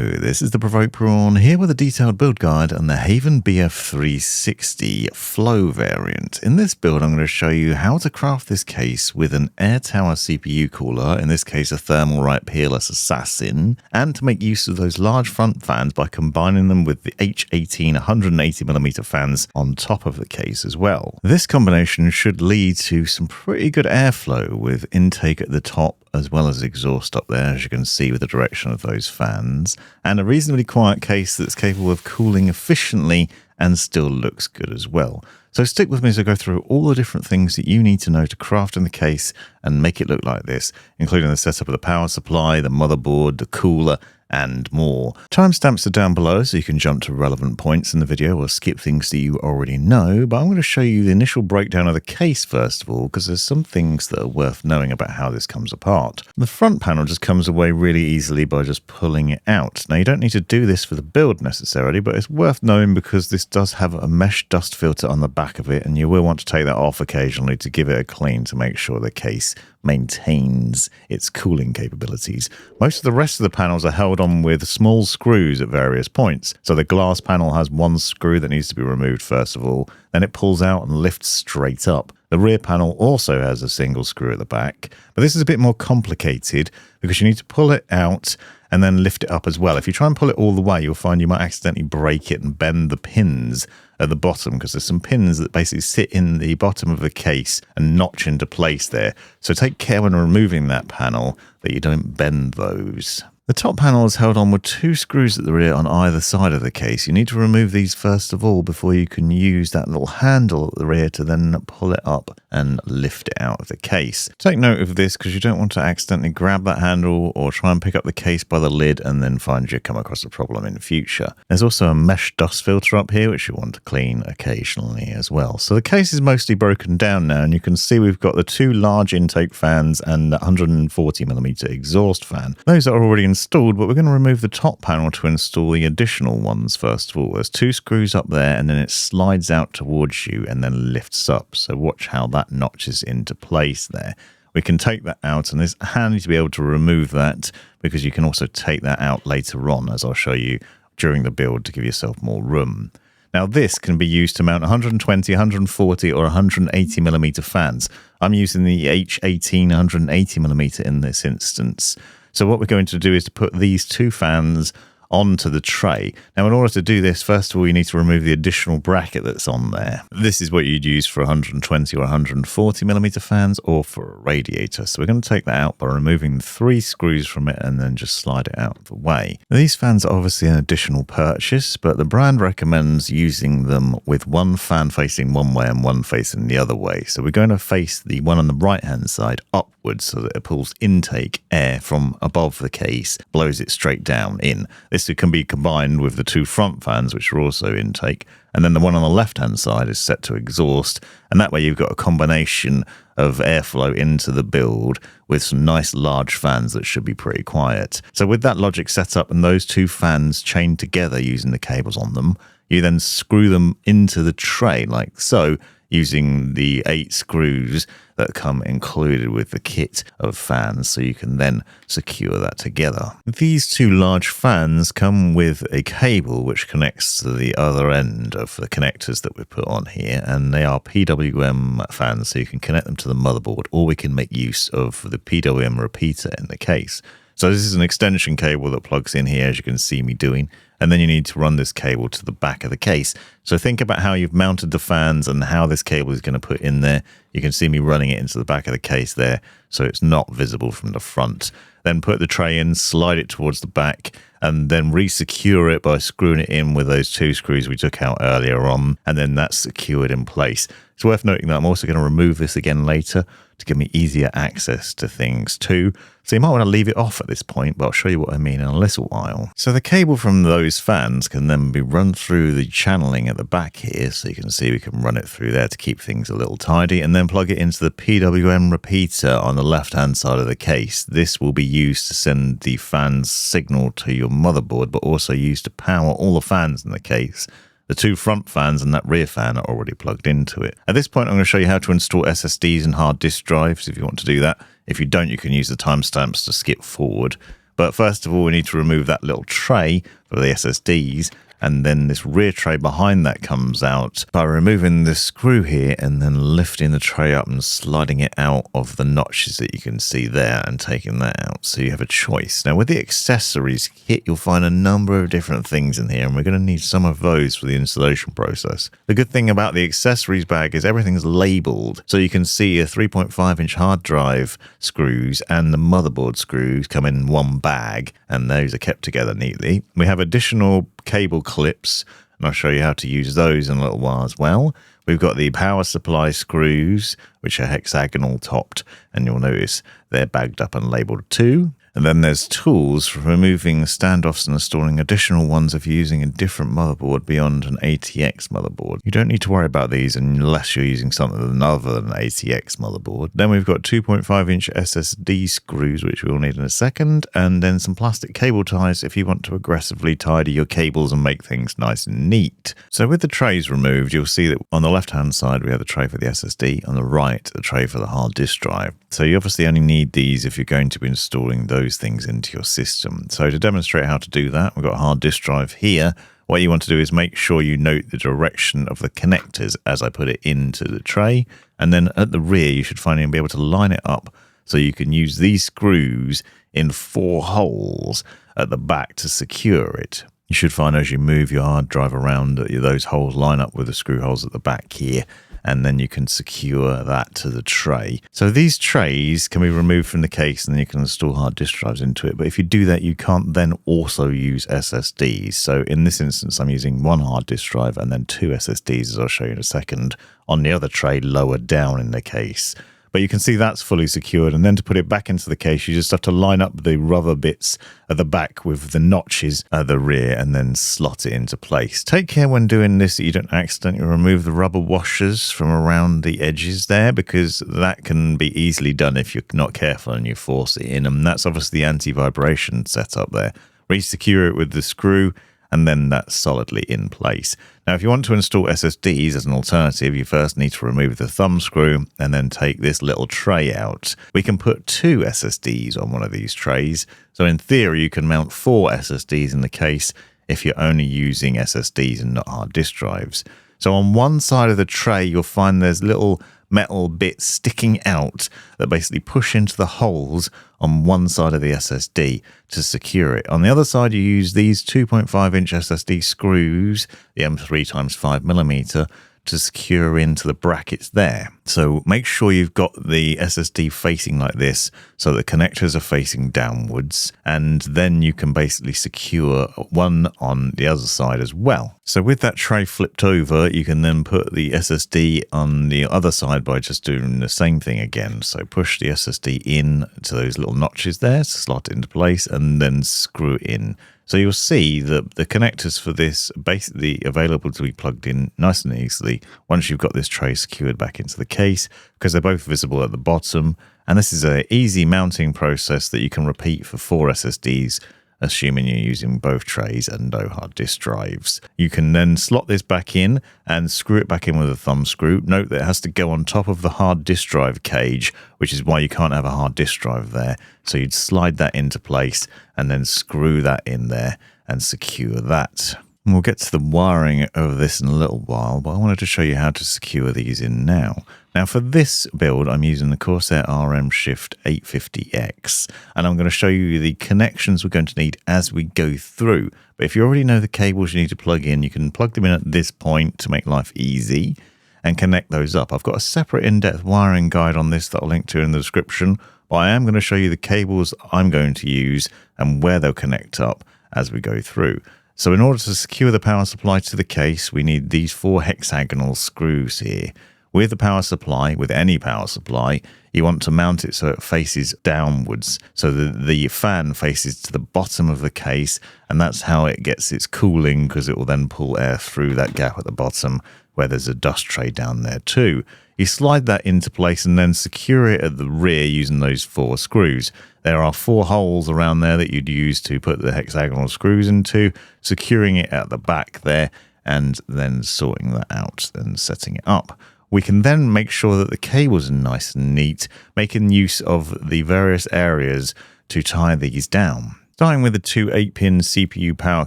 Hello, this is the Provoked Prawn here with a detailed build guide on the HAVN BF 360 Flow variant. In this build I'm going to show you how to craft this case with an Air Tower CPU cooler, in this case a Thermalright Peerless Assassin, and to make use of those large front fans by combining them with the H18 180mm fans on top of the case as well. This combination should lead to some pretty good airflow with intake at the top as well as exhaust up there, as you can see with the direction of those fans, and a reasonably quiet case that's capable of cooling efficiently and still looks good as well. So stick with me as I go through all the different things that you need to know to craft in the case and make it look like this, including the setup of the power supply, the motherboard, the cooler, and more. Timestamps are down below so you can jump to relevant points in the video or skip things that you already know, but I'm going to show you the initial breakdown of the case first of all, because there's some things that are worth knowing about how this comes apart. The front panel just comes away really easily by just pulling it out. Now you don't need to do this for the build necessarily, but it's worth knowing because this does have a mesh dust filter on the back of it, and you will want to take that off occasionally to give it a clean to make sure the case maintains its cooling capabilities. Most of the rest of the panels are held on with small screws at various points. So the glass panel has one screw that needs to be removed first of all, then it pulls out and lifts straight up. The rear panel also has a single screw at the back, but this is a bit more complicated because you need to pull it out and then lift it up as well. If you try and pull it all the way, you'll find you might accidentally break it and bend the pins at the bottom, because there's some pins that basically sit in the bottom of the case and notch into place there. So take care when removing that panel that you don't bend those. The top panel is held on with two screws at the rear on either side of the case. You need to remove these first of all before you can use that little handle at the rear to then pull it up and lift it out of the case. Take note of this because you don't want to accidentally grab that handle or try and pick up the case by the lid and then find you come across a problem in the future. There's also a mesh dust filter up here which you want to clean occasionally as well. So the case is mostly broken down now, and you can see we've got the two large intake fans and the 140mm exhaust fan. Those are already installed, but we're going to remove the top panel to install the additional ones first of all. There's two screws up there and then it slides out towards you and then lifts up. So watch how that notches into place there. We can take that out, and it's handy to be able to remove that because you can also take that out later on, as I'll show you during the build, to give yourself more room. Now this can be used to mount 120, 140 or 180mm fans. I'm using the H18 180mm in this instance. So what we're going to do is to put these two fans onto the tray. Now in order to do this, first of all you need to remove the additional bracket that's on there. This is what you'd use for 120 or 140mm fans or for a radiator. So we're going to take that out by removing the three screws from it and then just slide it out of the way. Now, these fans are obviously an additional purchase, but the brand recommends using them with one fan facing one way and one facing the other way. So we're going to face the one on the right hand side upwards so that it pulls intake air from above the case, blows it straight down in. This can be combined with the two front fans, which are also intake, and then the one on the left hand side is set to exhaust, and that way you've got a combination of airflow into the build with some nice large fans that should be pretty quiet. So with that logic set up and those two fans chained together using the cables on them, you then screw them into the tray like so, using the 8 screws that come included with the kit of fans, so you can then secure that together. These two large fans come with a cable which connects to the other end of the connectors that we put on here, and they are PWM fans, so you can connect them to the motherboard, or we can make use of the PWM repeater in the case. So this is an extension cable that plugs in here, as you can see me doing, and then you need to run this cable to the back of the case. So think about how you've mounted the fans and how this cable is going to put in there. You can see me running it into the back of the case there, so it's not visible from the front. Then put the tray in, slide it towards the back, and then re-secure it by screwing it in with those two screws we took out earlier on, and then that's secured in place. It's worth noting that I'm also going to remove this again later to give me easier access to things too. So you might want to leave it off at this point, but I'll show you what I mean in a little while. So the cable from those fans can then be run through the channeling at the back here, so you can see we can run it through there to keep things a little tidy, and then plug it into the PWM repeater on the left hand side of the case. This will be used to send the fans signal to your motherboard, but also used to power all the fans in the case. The two front fans and that rear fan are already plugged into it. At this point, I'm going to show you how to install SSDs and hard disk drives if you want to do that. If you don't, you can use the timestamps to skip forward. But first of all, we need to remove that little tray for the SSDs. And then this rear tray behind that comes out by removing the screw here and then lifting the tray up and sliding it out of the notches that you can see there and taking that out. So you have a choice. Now with the accessories kit, you'll find a number of different things in here, and we're going to need some of those for the installation process. The good thing about the accessories bag is everything's labeled. So you can see a 3.5-inch hard drive screws and the motherboard screws come in one bag, and those are kept together neatly. We have additional cable clips, and I'll show you how to use those in a little while as well. We've got the power supply screws, which are hexagonal topped, and you'll notice they're bagged up and labeled too. And then there's tools for removing standoffs and installing additional ones if you're using a different motherboard beyond an ATX motherboard. You don't need to worry about these unless you're using something other than an ATX motherboard. Then we've got 2.5-inch SSD screws, which we'll need in a second, and then some plastic cable ties if you want to aggressively tidy your cables and make things nice and neat. So with the trays removed, you'll see that on the left-hand side we have the tray for the SSD, on the right the tray for the hard disk drive. So you obviously only need these if you're going to be installing those things into your system. So to demonstrate how to do that, we've got a hard disk drive here. What you want to do is make sure you note the direction of the connectors as I put it into the tray. And then at the rear, you should finally be able to line it up so you can use these screws in 4 holes at the back to secure it. You should find as you move your hard drive around that those holes line up with the screw holes at the back here, and then you can secure that to the tray. So these trays can be removed from the case and then you can install hard disk drives into it. But if you do that, you can't then also use SSDs. So in this instance, I'm using 1 hard disk drive and then 2 SSDs, as I'll show you in a second, on the other tray lower down in the case. But you can see that's fully secured, and then to put it back into the case, you just have to line up the rubber bits at the back with the notches at the rear and then slot it into place. Take care when doing this that you don't accidentally remove the rubber washers from around the edges there, because that can be easily done if you're not careful and you force it in, and that's obviously the anti-vibration setup there. Re-secure it with the screw, and then that's solidly in place. Now, if you want to install SSDs as an alternative, you first need to remove the thumb screw and then take this little tray out. We can put 2 SSDs on one of these trays. So in theory, you can mount 4 SSDs in the case if you're only using SSDs and not hard disk drives. So on one side of the tray, you'll find there's little metal bits sticking out that basically push into the holes on one side of the SSD to secure it. On the other side, you use these 2.5-inch SSD screws, the M3x5mm, to secure into the brackets there. So make sure you've got the SSD facing like this so the connectors are facing downwards, and then you can basically secure one on the other side as well. So with that tray flipped over, you can then put the SSD on the other side by just doing the same thing again. So push the SSD in to those little notches there, slot it into place, and then screw it in. So you'll see that the connectors for this are basically available to be plugged in nice and easily once you've got this tray secured back into the case, because they're both visible at the bottom. And this is an easy mounting process that you can repeat for 4 SSDs, assuming you're using both trays and no hard disk drives. You can then slot this back in and screw it back in with a thumb screw. Note that it has to go on top of the hard disk drive cage, which is why you can't have a hard disk drive there. So you'd slide that into place and then screw that in there and secure that. And we'll get to the wiring of this in a little while, but I wanted to show you how to secure these in now. Now for this build, I'm using the Corsair RM Shift 850X, and I'm going to show you the connections we're going to need as we go through. But if you already know the cables you need to plug in, you can plug them in at this point to make life easy and connect those up. I've got a separate in-depth wiring guide on this that I'll link to in the description, but I am going to show you the cables I'm going to use and where they'll connect up as we go through. So in order to secure the power supply to the case, we need these 4 hexagonal screws here. With the power supply, with any power supply, you want to mount it so it faces downwards, so the fan faces to the bottom of the case, and that's how it gets its cooling, because it will then pull air through that gap at the bottom where there's a dust tray down there too. You slide that into place and then secure it at the rear using those 4 screws. There are 4 holes around there that you'd use to put the hexagonal screws into, securing it at the back there and then sorting that out and setting it up. We can then make sure that the cables are nice and neat, making use of the various areas to tie these down. Starting with the two 8-pin CPU power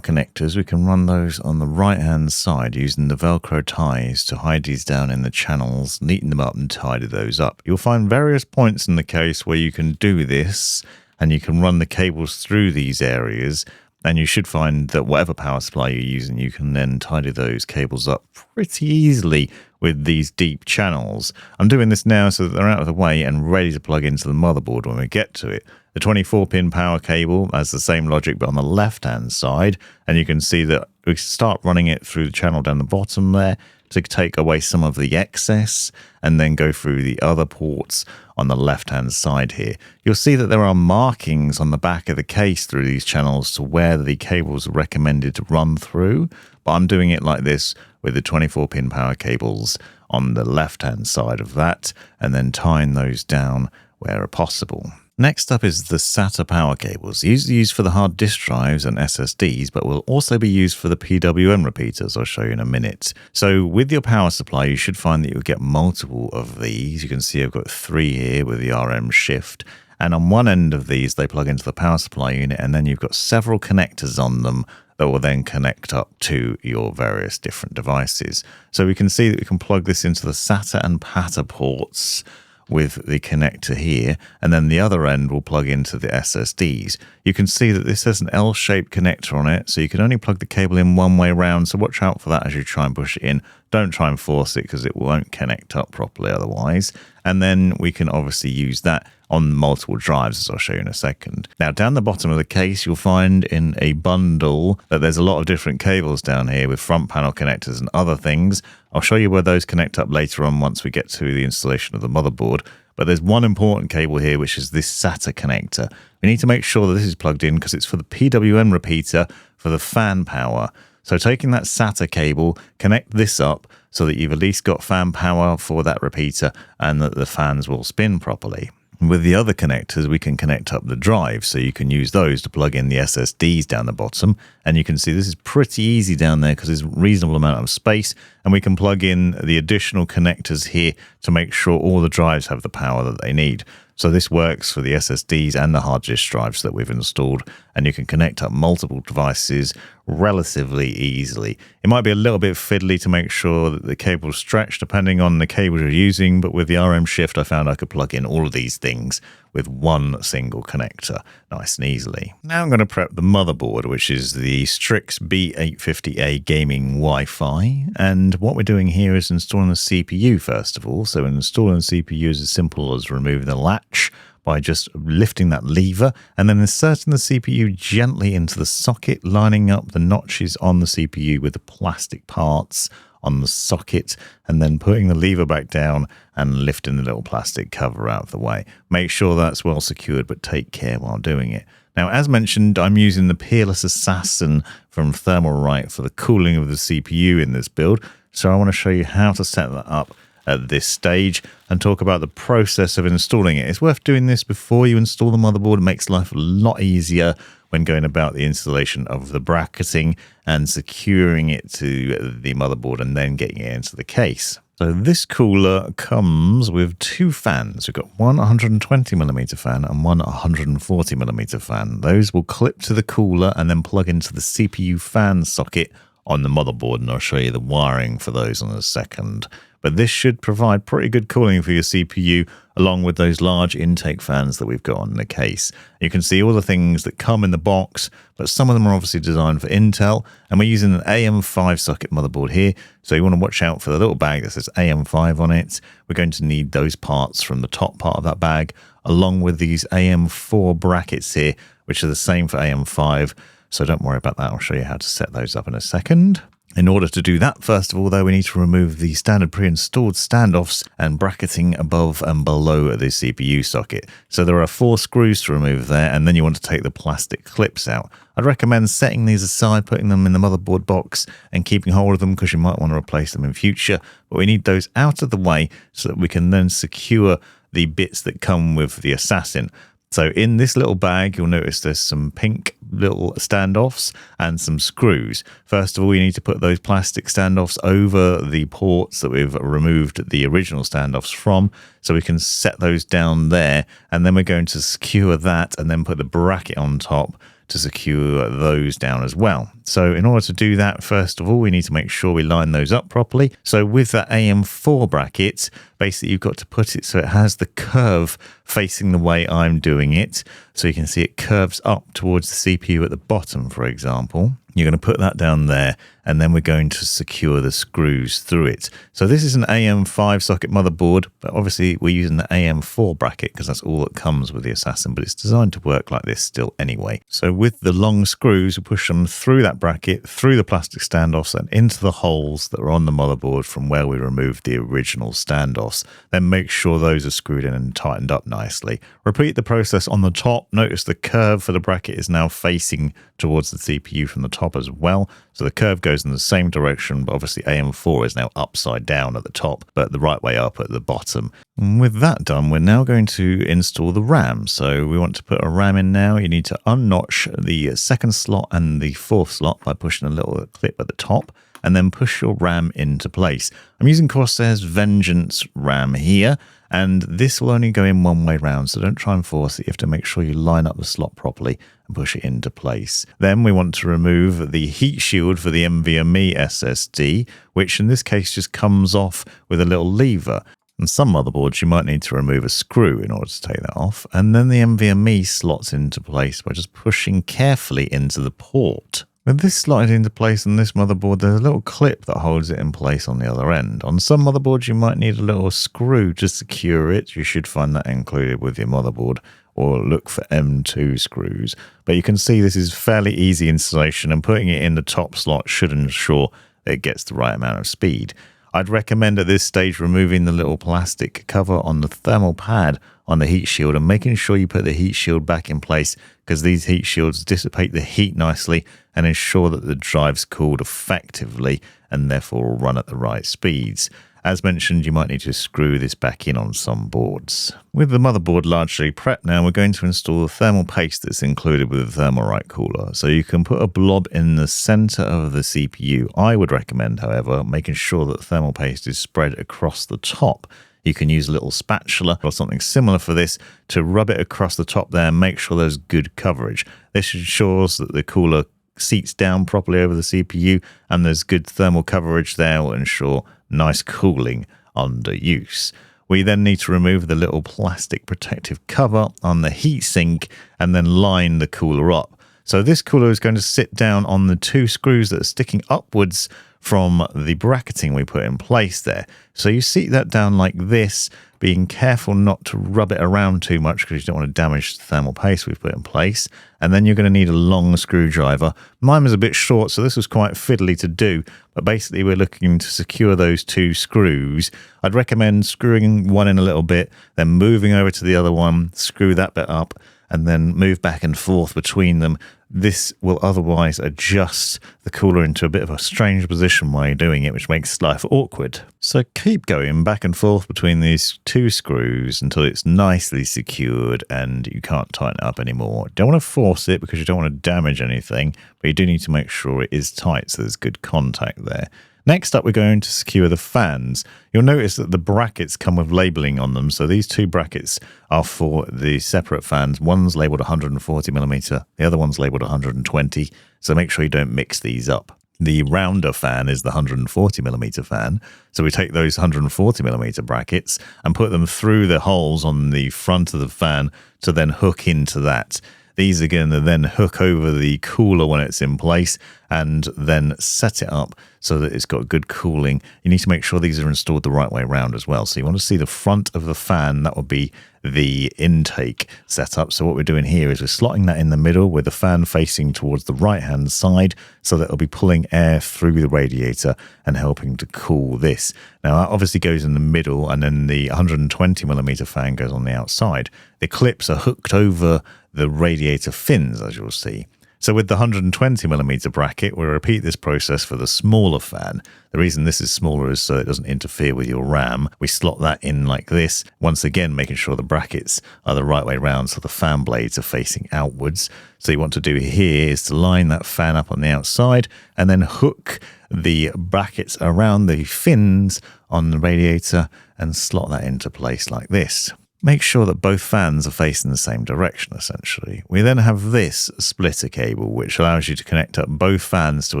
connectors, we can run those on the right-hand side using the Velcro ties to hide these down in the channels, neaten them up and tidy those up. You'll find various points in the case where you can do this, and you can run the cables through these areas, and you should find that whatever power supply you're using, you can then tidy those cables up pretty easily with these deep channels. I'm doing this now so that they're out of the way and ready to plug into the motherboard when we get to it. The 24-pin power cable has the same logic but on the left-hand side, and you can see that we start running it through the channel down the bottom there to take away some of the excess and then go through the other ports on the left-hand side here. You'll see that there are markings on the back of the case through these channels to where the cables are recommended to run through, but I'm doing it like this with the 24-pin power cables on the left-hand side of that and then tying those down where possible. Next up is the SATA power cables, usually used for the hard disk drives and SSDs, but will also be used for the PWM repeaters I'll show you in a minute. So with your power supply, you should find that you'll get multiple of these. You can see I've got 3 here with the RM shift. And on one end of these, they plug into the power supply unit, and then you've got several connectors on them that will then connect up to your various different devices. So we can see that we can plug this into the SATA and PATA ports with the connector here, and then the other end will plug into the SSDs. You can see that this has an L-shaped connector on it, so you can only plug the cable in one way round, so watch out for that as you try and push it in. Don't try and force it because it won't connect up properly otherwise. And then we can obviously use that on multiple drives, as I'll show you in a second. Now, down the bottom of the case, you'll find in a bundle that there's a lot of different cables down here with front panel connectors and other things. I'll show you where those connect up later on once we get to the installation of the motherboard. But there's one important cable here, which is this SATA connector. We need to make sure that this is plugged in because it's for the PWM repeater for the fan power. So taking that SATA cable, connect this up so that you've at least got fan power for that repeater and that the fans will spin properly. With the other connectors, we can connect up the drive, so you can use those to plug in the SSDs down the bottom. And you can see this is pretty easy down there because there's a reasonable amount of space, and we can plug in the additional connectors here to make sure all the drives have the power that they need. So this works for the SSDs and the hard disk drives that we've installed, and you can connect up multiple devices relatively easily. It might be a little bit fiddly to make sure that the cable's stretched depending on the cable you're using, but with the RM shift I found I could plug in all of these things with one single connector nice and easily. Now I'm going to prep the motherboard, which is the Strix B850A gaming Wi-Fi, and what we're doing here is installing the CPU first of all. So installing the CPU is as simple as removing the latch by just lifting that lever and then inserting the CPU gently into the socket, lining up the notches on the CPU with the plastic parts on the socket, and then putting the lever back down and lifting the little plastic cover out of the way. Make sure that's well secured, but take care while doing it. Now, as mentioned, I'm using the Peerless Assassin from Thermalright for the cooling of the CPU in this build, so I want to show you how to set that up at this stage and talk about the process of installing it. It's worth doing this before you install the motherboard. It makes life a lot easier when going about the installation of the bracketing and securing it to the motherboard and then getting it into the case. So this cooler comes with 2 fans. We've got one 120mm fan and one 140mm fan. Those will clip to the cooler and then plug into the CPU fan socket on the motherboard, and I'll show you the wiring for those in a second. But this should provide pretty good cooling for your CPU, along with those large intake fans that we've got on the case. You can see all the things that come in the box, but some of them are obviously designed for Intel, and we're using an AM5 socket motherboard here, so you want to watch out for the little bag that says AM5 on it. We're going to need those parts from the top part of that bag, along with these AM4 brackets here, which are the same for AM5, so don't worry about that. I'll show you how to set those up in a second. In order to do that, first of all, though, we need to remove the standard pre-installed standoffs and bracketing above and below the CPU socket. So there are 4 screws to remove there, and then you want to take the plastic clips out. I'd recommend setting these aside, putting them in the motherboard box and keeping hold of them because you might want to replace them in future. But we need those out of the way so that we can then secure the bits that come with the Assassin. So in this little bag, you'll notice there's some pink little standoffs and some screws. First of all, you need to put those plastic standoffs over the ports that we've removed the original standoffs from, so we can set those down there. And then we're going to secure that and then put the bracket on top to secure those down as well. So in order to do that, first of all, we need to make sure we line those up properly. So with that AM4 bracket, basically you've got to put it so it has the curve facing the way I'm doing it. So you can see it curves up towards the CPU at the bottom, for example. You're going to put that down there, and then we're going to secure the screws through it. So this is an AM5 socket motherboard, but obviously we're using the AM4 bracket because that's all that comes with the Assassin, but it's designed to work like this still anyway. So with the long screws, we push them through that bracket, through the plastic standoffs, and into the holes that are on the motherboard from where we removed the original standoffs. Then make sure those are screwed in and tightened up nicely. Repeat the process on the top. Notice the curve for the bracket is now facing towards the CPU from the top as well. So the curve goes in the same direction, but obviously AM4 is now upside down at the top, but the right way up at the bottom. And with that done, we're now going to install the RAM. So we want to put a RAM in now. You need to unnotch the second slot and the fourth slot by pushing a little clip at the top, and then push your RAM into place. I'm using Corsair's Vengeance RAM here, and this will only go in one way round, so don't try and force it. You have to make sure you line up the slot properly and push it into place. Then we want to remove the heat shield for the NVMe SSD, which in this case just comes off with a little lever. On some motherboards, you might need to remove a screw in order to take that off, and then the NVMe slots into place by just pushing carefully into the port. With this slotted into place on this motherboard, there's a little clip that holds it in place on the other end. On some motherboards, you might need a little screw to secure it. You should find that included with your motherboard, or look for M2 screws. But you can see this is fairly easy installation, and putting it in the top slot should ensure that it gets the right amount of speed. I'd recommend at this stage removing the little plastic cover on the thermal pad on the heat shield and making sure you put the heat shield back in place, because these heat shields dissipate the heat nicely and ensure that the drive's cooled effectively and therefore will run at the right speeds. As mentioned, you might need to screw this back in on some boards. With the motherboard largely prepped now, we're going to install the thermal paste that's included with the Thermalright cooler. So you can put a blob in the center of the CPU. I would recommend, however, making sure that the thermal paste is spread across the top. You can use a little spatula or something similar for this to rub it across the top there and make sure there's good coverage. This ensures that the cooler seats down properly over the CPU and there's good thermal coverage there, will ensure nice cooling under use. We then need to remove the little plastic protective cover on the heatsink and then line the cooler up. So this cooler is going to sit down on the two screws that are sticking upwards from the bracketing we put in place there. So you seat that down like this, being careful not to rub it around too much because you don't want to damage the thermal paste we've put in place. And then you're going to need a long screwdriver. Mine was a bit short, so this was quite fiddly to do, but basically we're looking to secure those two screws. I'd recommend screwing one in a little bit, then moving over to the other one, screw that bit up, and then move back and forth between them. This will otherwise adjust the cooler into a bit of a strange position while you're doing it, which makes life awkward. So keep going back and forth between these two screws until it's nicely secured and you can't tighten it up anymore. Don't want to force it because you don't want to damage anything, but you do need to make sure it is tight so there's good contact there. Next up, we're going to secure the fans. You'll notice that the brackets come with labeling on them. So these two brackets are for the separate fans. One's labeled 140mm, the other one's labeled 120. So make sure you don't mix these up. The rounder fan is the 140mm fan. So we take those 140mm brackets and put them through the holes on the front of the fan to then hook into that. These are going to then hook over the cooler when it's in place and then set it up so that it's got good cooling. You need to make sure these are installed the right way around as well. So you want to see the front of the fan, that would be the intake setup. So what we're doing here is we're slotting that in the middle with the fan facing towards the right hand side so that it'll be pulling air through the radiator and helping to cool this. Now that obviously goes in the middle and then the 120mm fan goes on the outside. The clips are hooked over the radiator fins, as you'll see. So with the 120mm bracket, we'll repeat this process for the smaller fan. The reason this is smaller is so it doesn't interfere with your RAM. We slot that in like this, once again making sure the brackets are the right way round so the fan blades are facing outwards. So you want to do here is to line that fan up on the outside and then hook the brackets around the fins on the radiator and slot that into place like this. make sure that both fans are facing the same direction, essentially. We then have this splitter cable, which allows you to connect up both fans to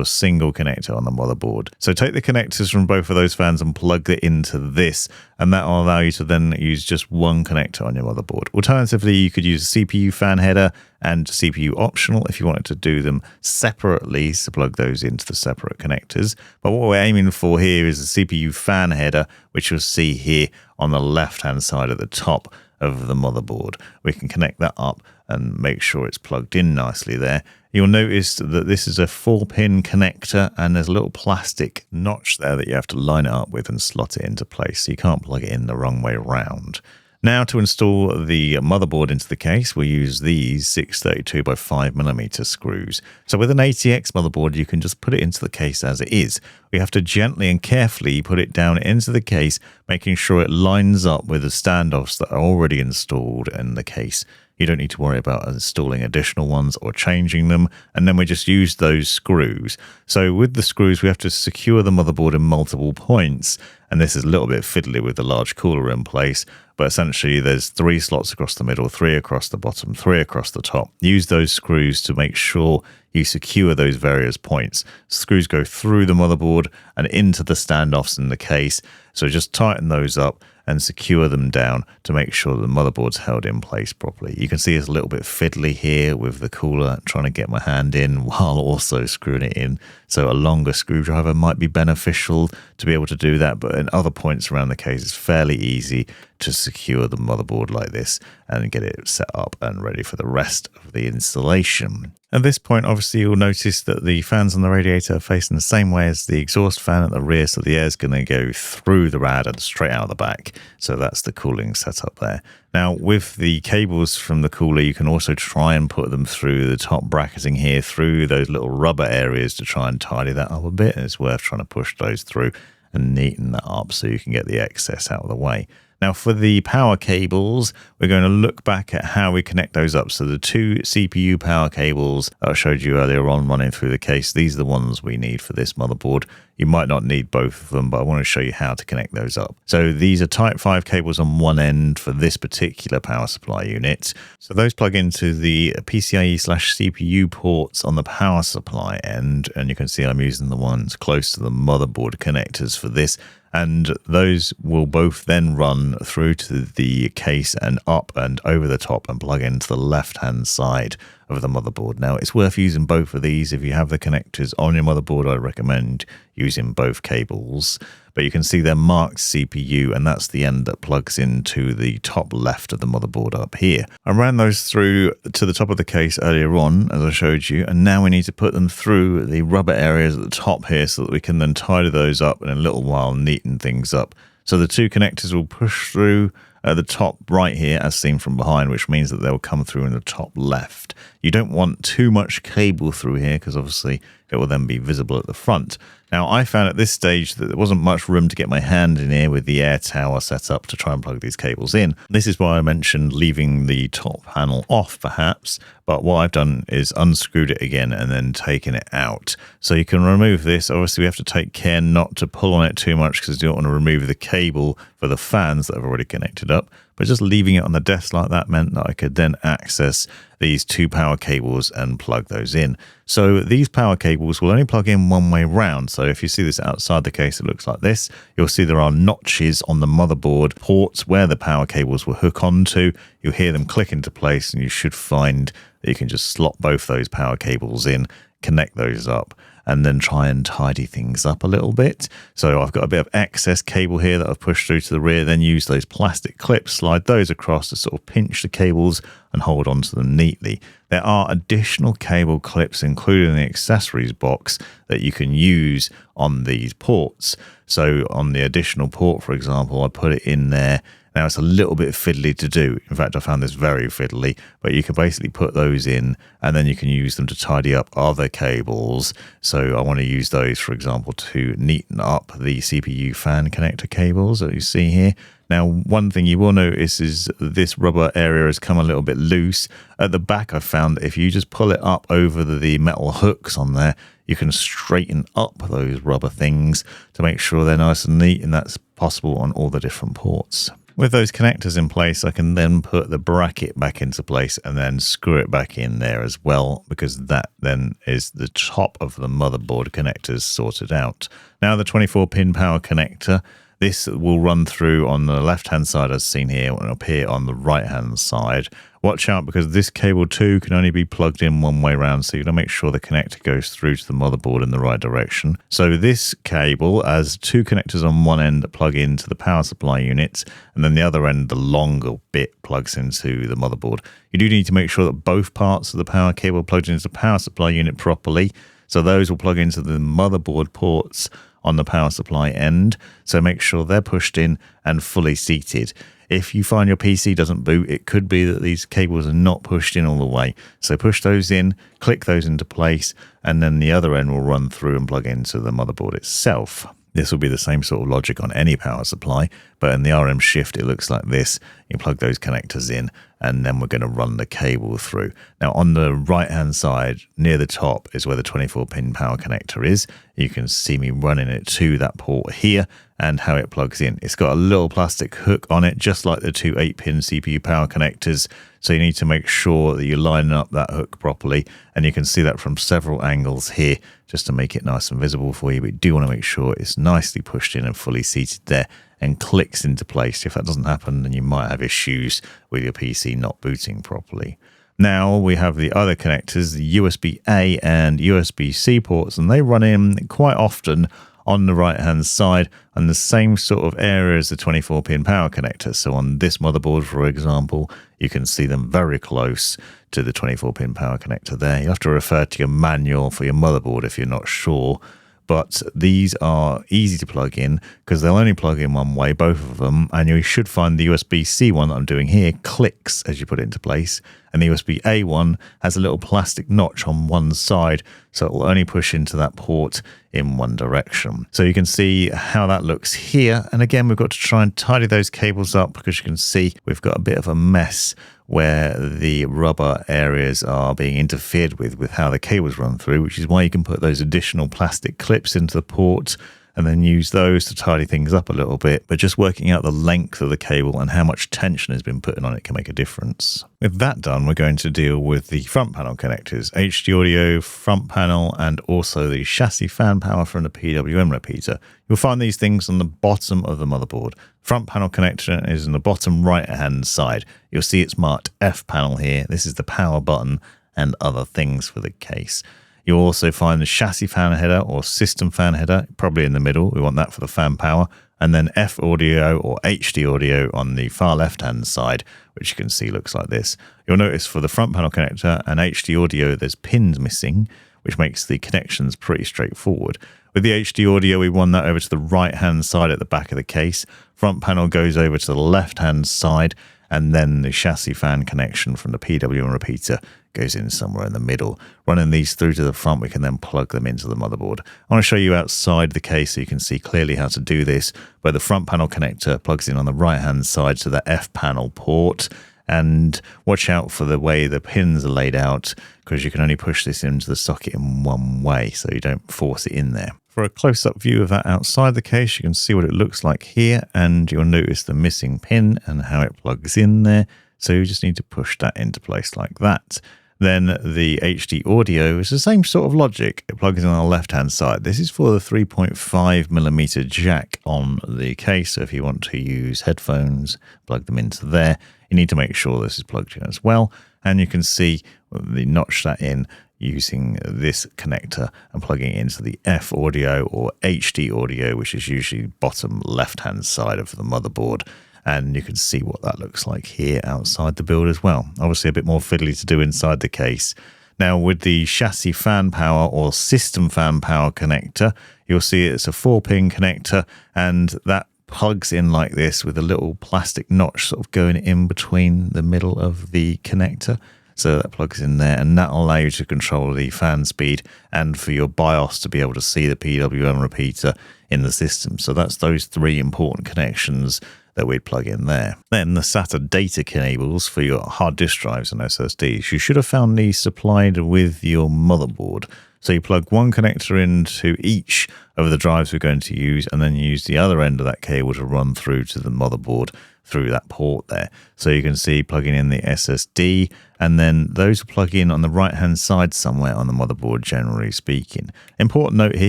a single connector on the motherboard. So take the connectors from both of those fans and plug it into this, and that will allow you to then use just one connector on your motherboard. Alternatively, you could use a CPU fan header and CPU optional if you wanted to do them separately, to plug those into the separate connectors. But what we're aiming for here is the CPU fan header, which you'll see here on the left-hand side at the top of the motherboard. We can connect that up and make sure it's plugged in nicely there. You'll notice that this is a 4-pin connector, and there's a little plastic notch there that you have to line it up with and slot it into place, so you can't plug it in the wrong way around. Now, to install the motherboard into the case, we'll use these 632 by 5mm screws. So with an ATX motherboard, you can just put it into the case as it is. We have to gently and carefully put it down into the case, making sure it lines up with the standoffs that are already installed in the case. You don't need to worry about installing additional ones or changing them, and then we just use those screws. So with the screws, we have to secure the motherboard in multiple points, and this is a little bit fiddly with the large cooler in place, but essentially there's 3 slots across the middle, 3 across the bottom, 3 across the top. Use those screws to make sure you secure those various points. Screws go through the motherboard and into the standoffs in the case, so just tighten those up and secure them down to make sure the motherboard's held in place properly. You can see it's a little bit fiddly here with the cooler, trying to get my hand in while also screwing it in. So a longer screwdriver might be beneficial to be able to do that, but in other points around the case, it's fairly easy to secure the motherboard like this and get it set up and ready for the rest of the installation. At this point, obviously, you'll notice that the fans on the radiator are facing the same way as the exhaust fan at the rear, so the air is going to go through the rad and straight out the back. So that's the cooling setup there. Now, with the cables from the cooler, you can also try and put them through the top bracketing here, through those little rubber areas to try and tidy that up a bit. And it's worth trying to push those through and neaten that up so you can get the excess out of the way. Now, for the power cables, we're going to look back at how we connect those up. So the 2 CPU power cables that I showed you earlier on running through the case, these are the ones we need for this motherboard. You might not need both of them, but I want to show you how to connect those up. So these are Type 5 cables on one end for this particular power supply unit. So those plug into the PCIe/CPU ports on the power supply end, and you can see I'm using the ones close to the motherboard connectors for this. And those will both then run through to the case and up and over the top and plug into the left-hand side of the motherboard. Now, it's worth using both of these. If you have the connectors on your motherboard, I recommend using both cables. But you can see they're marked CPU, and that's the end that plugs into the top left of the motherboard up here. I ran those through to the top of the case earlier on, as I showed you, and now we need to put them through the rubber areas at the top here so that we can then tidy those up and in a little while neaten things up. So the 2 connectors will push through at the top right here as seen from behind, which means that they'll come through in the top left. You don't want too much cable through here because obviously it will then be visible at the front. Now, I found at this stage that there wasn't much room to get my hand in here with the air tower set up to try and plug these cables in. This is why I mentioned leaving the top panel off perhaps, but what I've done is unscrewed it again and then taken it out. So you can remove this. Obviously, we have to take care not to pull on it too much because you don't want to remove the cable for the fans that I've already connected up. But just leaving it on the desk like that meant that I could then access these 2 power cables and plug those in. So these power cables will only plug in one way round. So if you see this outside the case, it looks like this. You'll see there are notches on the motherboard ports where the power cables will hook onto. You'll hear them click into place, and you should find that you can just slot both those power cables in, connect those up, and then try and tidy things up a little bit. So I've got a bit of excess cable here that I've pushed through to the rear, then use those plastic clips, slide those across to sort of pinch the cables and hold onto them neatly. There are additional cable clips included in the accessories box that you can use on these ports. So on the additional port, for example, I put it in there. Now, it's a little bit fiddly to do. In fact, I found this very fiddly, but you can basically put those in and then you can use them to tidy up other cables. So I want to use those, for example, to neaten up the CPU fan connector cables that you see here. Now, one thing you will notice is this rubber area has come a little bit loose. At the back, I found that if you just pull it up over the metal hooks on there, you can straighten up those rubber things to make sure they're nice and neat, and that's possible on all the different ports. With those connectors in place, I can then put the bracket back into place and then screw it back in there as well, because that then is the top of the motherboard connectors sorted out. Now the 24-pin power connector, this will run through on the left-hand side as seen here and appear on the right-hand side. Watch out, because this cable too can only be plugged in one way around, so you got to make sure the connector goes through to the motherboard in the right direction. So this cable has two connectors on one end that plug into the power supply unit, and then the other end, the longer bit, plugs into the motherboard. You do need to make sure that both parts of the power cable are plugged into the power supply unit properly. So those will plug into the motherboard ports on the power supply end, so make sure they're pushed in and fully seated. If you find your PC doesn't boot, it could be that these cables are not pushed in all the way. So push those in, click those into place, and then the other end will run through and plug into the motherboard itself. This will be the same sort of logic on any power supply, but in the RM shift it looks like this. You plug those connectors in, and then we're going to run the cable through. Now on the right hand side near the top is where the 24-pin power connector is. You can see me running it to that port here and how it plugs in. It's got a little plastic hook on it, just like the two 8-pin CPU power connectors. So you need to make sure that you line up that hook properly, and you can see that from several angles here just to make it nice and visible for you. But you do want to make sure it's nicely pushed in and fully seated there and clicks into place. If that doesn't happen, then you might have issues with your PC not booting properly. Now we have the other connectors, the USB-A and USB-C ports, and they run in quite often on the right hand side and the same sort of area as the 24-pin power connector. So on this motherboard, for example, you can see them very close to the 24-pin power connector there. You have to refer to your manual for your motherboard if you're not sure. But these are easy to plug in because they'll only plug in one way, both of them, and you should find the USB-C one that I'm doing here clicks as you put it into place, and the USB-A one has a little plastic notch on one side, so it will only push into that port in one direction. So you can see how that looks here, and again we've got to try and tidy those cables up because you can see we've got a bit of a mess where the rubber areas are being interfered with how the cables run through, which is why you can put those additional plastic clips into the port and then use those to tidy things up a little bit. But just working out the length of the cable and how much tension has been put on it can make a difference. With that done, we're going to deal with the front panel connectors, HD audio, front panel, and also the chassis fan power from the PWM repeater. You'll find these things on the bottom of the motherboard. Front panel connection is in the bottom right hand side. You'll see it's marked F panel here. This is the power button and other things for the case. You'll also find the chassis fan header or system fan header, probably in the middle. We want that for the fan power. And then F audio or HD audio on the far left hand side, which you can see looks like this. You'll notice for the front panel connector and HD audio, there's pins missing, which makes the connections pretty straightforward. With the HD audio, we run that over to the right hand side at the back of the case. Front panel goes over to the left hand side, and then the chassis fan connection from the PWM repeater goes in somewhere in the middle. Running these through to the front, we can then plug them into the motherboard. I want to show you outside the case so you can see clearly how to do this, where the front panel connector plugs in on the right hand side to the F panel port. And watch out for the way the pins are laid out, because you can only push this into the socket in one way, so you don't force it in there. For a close-up view of that outside the case, you can see what it looks like here, and you'll notice the missing pin and how it plugs in there. So you just need to push that into place like that. Then the HD audio is the same sort of logic. It plugs in on the left-hand side. This is for the 3.5mm jack on the case. So if you want to use headphones, plug them into there. You need to make sure this is plugged in as well. And you can see the notch that in using this connector and plugging it into the F audio or HD audio, which is usually bottom left-hand side of the motherboard. And you can see what that looks like here outside the build as well. Obviously a bit more fiddly to do inside the case. Now with the chassis fan power or system fan power connector, you'll see it's a 4-pin connector, and that plugs in like this with a little plastic notch sort of going in between the middle of the connector. So that plugs in there, and that will allow you to control the fan speed and for your BIOS to be able to see the PWM repeater in the system. So that's those 3 important connections that we'd plug in there. Then the SATA data cables for your hard disk drives and SSDs. You should have found these supplied with your motherboard. So you plug one connector into each of the drives we're going to use, and then you use the other end of that cable to run through to the motherboard through that port there. So you can see plugging in the SSD, and then those plug in on the right hand side somewhere on the motherboard, generally speaking. Important note here,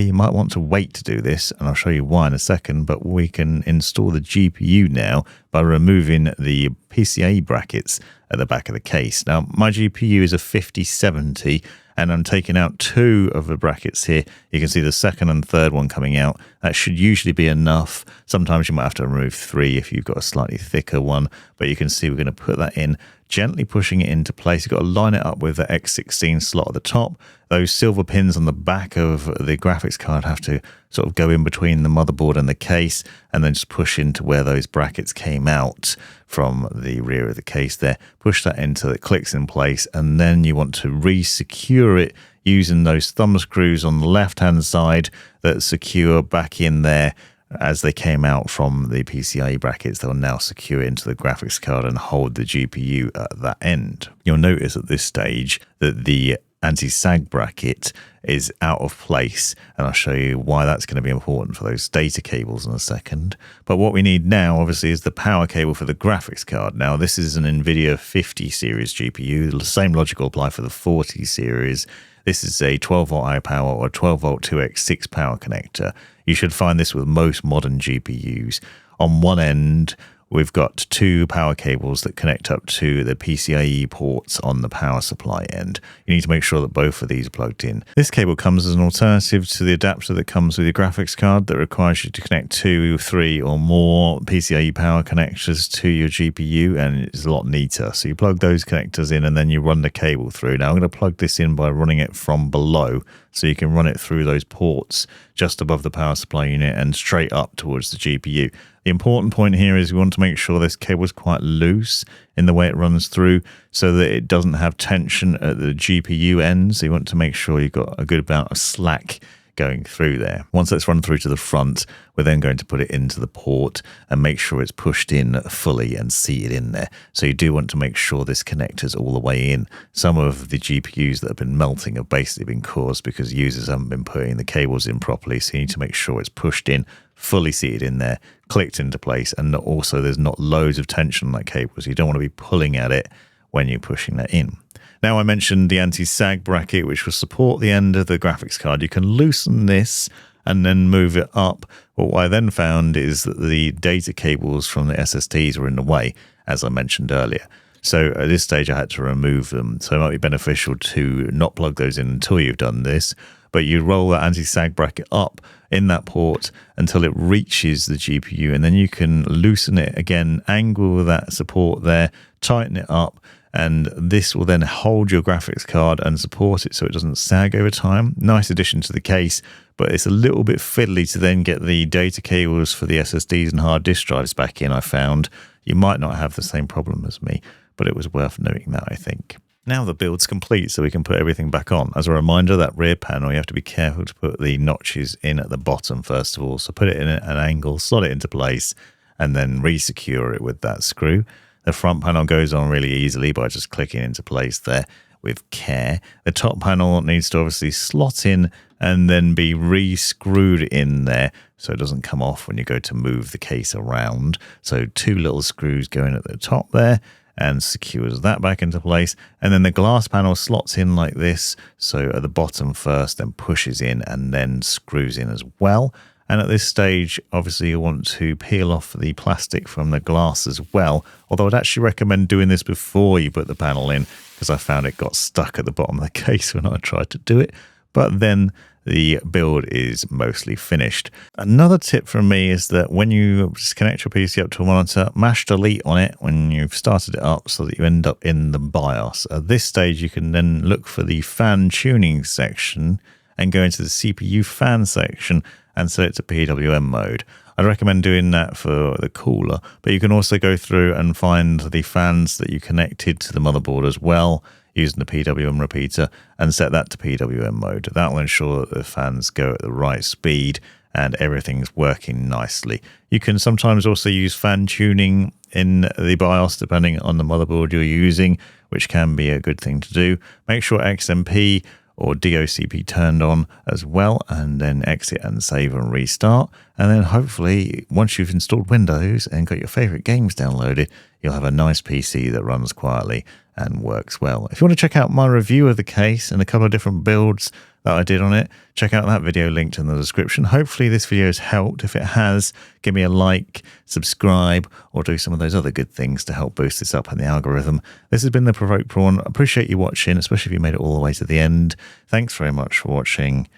you might want to wait to do this, and I'll show you why in a second, but we can install the GPU now by removing the PCIe brackets at the back of the case. Now my GPU is a 5070, and I'm taking out 2 of the brackets here. You can see the second and third one coming out. That should usually be enough. Sometimes you might have to remove 3 if you've got a slightly thicker one, but you can see we're going to put that in, gently pushing it into place. You've got to line it up with the X16 slot at the top. Those silver pins on the back of the graphics card have to sort of go in between the motherboard and the case, and then just push into where those brackets came out from the rear of the case there. Push that until it clicks in place, and then you want to re-secure it using those thumb screws on the left hand side that secure back in there as they came out from the PCIe brackets. They'll now secure into the graphics card and hold the GPU at that end. You'll notice at this stage that the anti-sag bracket is out of place, and I'll show you why that's going to be important for those data cables in a second. But what we need now obviously is the power cable for the graphics card. Now this is an NVIDIA 50 series GPU. The same logic will apply for the 40 series. This is a 12 volt high power or 12 volt 2x6 power connector. You should find this with most modern GPUs. On one end, we've got 2 power cables that connect up to the PCIe ports on the power supply end. You need to make sure that both of these are plugged in. This cable comes as an alternative to the adapter that comes with your graphics card that requires you to connect 2, 3 or more PCIe power connectors to your GPU, and it's a lot neater. So you plug those connectors in and then you run the cable through. Now I'm going to plug this in by running it from below, so you can run it through those ports just above the power supply unit and straight up towards the GPU. The important point here is we want to make sure this cable is quite loose in the way it runs through so that it doesn't have tension at the GPU ends. So you want to make sure you've got a good amount of slack going through there. Once it's run through to the front, we're then going to put it into the port and make sure it's pushed in fully and seated in there. So you do want to make sure this connector's all the way in. Some of the GPUs that have been melting have basically been caused because users haven't been putting the cables in properly. So you need to make sure it's pushed in, fully seated in there, clicked into place, and also there's not loads of tension on that cable. So you don't want to be pulling at it when you're pushing that in. Now I mentioned the anti-sag bracket, which will support the end of the graphics card. You can loosen this and then move it up. But what I then found is that the data cables from the SSDs were in the way, as I mentioned earlier. So at this stage I had to remove them. So it might be beneficial to not plug those in until you've done this, but you roll that anti-sag bracket up in that port until it reaches the GPU, and then you can loosen it again, angle that support there, tighten it up, and this will then hold your graphics card and support it so it doesn't sag over time. Nice addition to the case, but it's a little bit fiddly to then get the data cables for the SSDs and hard disk drives back in. I found you might not have the same problem as me, but it was worth noting that, I think. Now the build's complete, so we can put everything back on. As a reminder, that rear panel, you have to be careful to put the notches in at the bottom first of all. So put it in at an angle, slot it into place, and then re-secure it with that screw. The front panel goes on really easily by just clicking into place there with care. The top panel needs to obviously slot in and then be re-screwed in there so it doesn't come off when you go to move the case around. So 2 little screws going at the top there and secures that back into place. And then the glass panel slots in like this. So at the bottom first, then pushes in and then screws in as well. And at this stage, obviously you want to peel off the plastic from the glass as well. Although I'd actually recommend doing this before you put the panel in, because I found it got stuck at the bottom of the case when I tried to do it. But then the build is mostly finished. Another tip from me is that when you just connect your PC up to a monitor, mash delete on it when you've started it up so that you end up in the BIOS. At this stage, you can then look for the fan tuning section and go into the CPU fan section and set it to PWM mode. I'd recommend doing that for the cooler, but you can also go through and find the fans that you connected to the motherboard as well using the PWM repeater and set that to PWM mode. That will ensure that the fans go at the right speed and everything's working nicely. You can sometimes also use fan tuning in the BIOS depending on the motherboard you're using, which can be a good thing to do. Make sure XMP or DOCP turned on as well, and then exit and save and restart. And then hopefully once you've installed Windows and got your favorite games downloaded, you'll have a nice PC that runs quietly and works well. If you want to check out my review of the case and a couple of different builds that I did on it, check out that video linked in the description. Hopefully this video has helped. If it has, give me a like, subscribe, or do some of those other good things to help boost this up in the algorithm. This has been the Provoked Prawn. Appreciate you watching, especially if you made it all the way to the end. Thanks very much for watching.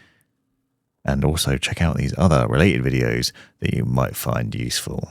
And also check out these other related videos that you might find useful.